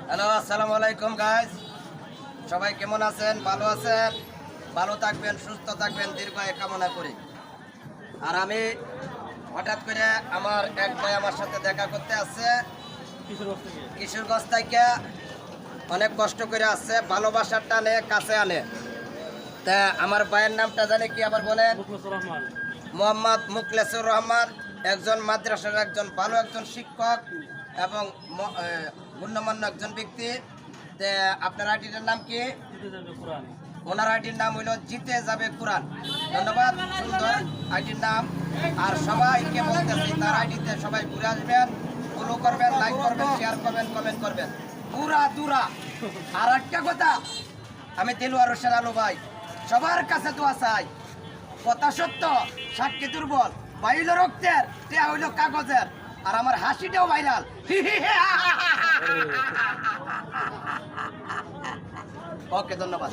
Hello, আসসালামু আলাইকুম guys. সবাই কেমন আছেন? ভালো আছেন? ভালো থাকবেন, সুস্থ থাকবেন, দীর্ঘায়ু কামনা করি। আর আমি হঠাৎ করে আমার এক ভাই আমার সাথে দেখা করতে আসছে কিশোরগঞ্জ থেকে। অনেক কষ্ট করে আসছে, ভালোবাসার টানে কাছে আনে। তা আমার ভাইয়ের নামটা জানে কি আবার বলেন? মোহাম্মদ মুখলেসুর রহমান, একজন মাদ্রাসার একজন ভালো একজন শিক্ষক এবং গণ্যমান্য একজন ব্যক্তি। আপনার আইডিটার নাম কি? ওনার আইডির নাম হইল জিতে যাবে কোরআন। ধন্যবাদ, সুন্দর আইডির নাম। আর সবাইকে বলতেছি তার আইডিতে সবাই ঘুরে আসবেন, ফলো করবেন, লাইক করবেন, শেয়ার করবেন, কমেন্ট করবেন, পুরা দুরা। আর একটা কথা, আমি দিলওয়ার হোসেন আলু ভাই সবার কাছে দোয়া চাই। কথা সত্য, সাক্ষী দুর্বল, বাইল রক্তের, তে হইল কাগজের। আর আমার হাসিটাও ভাইরাল। ওকে, ধন্যবাদ।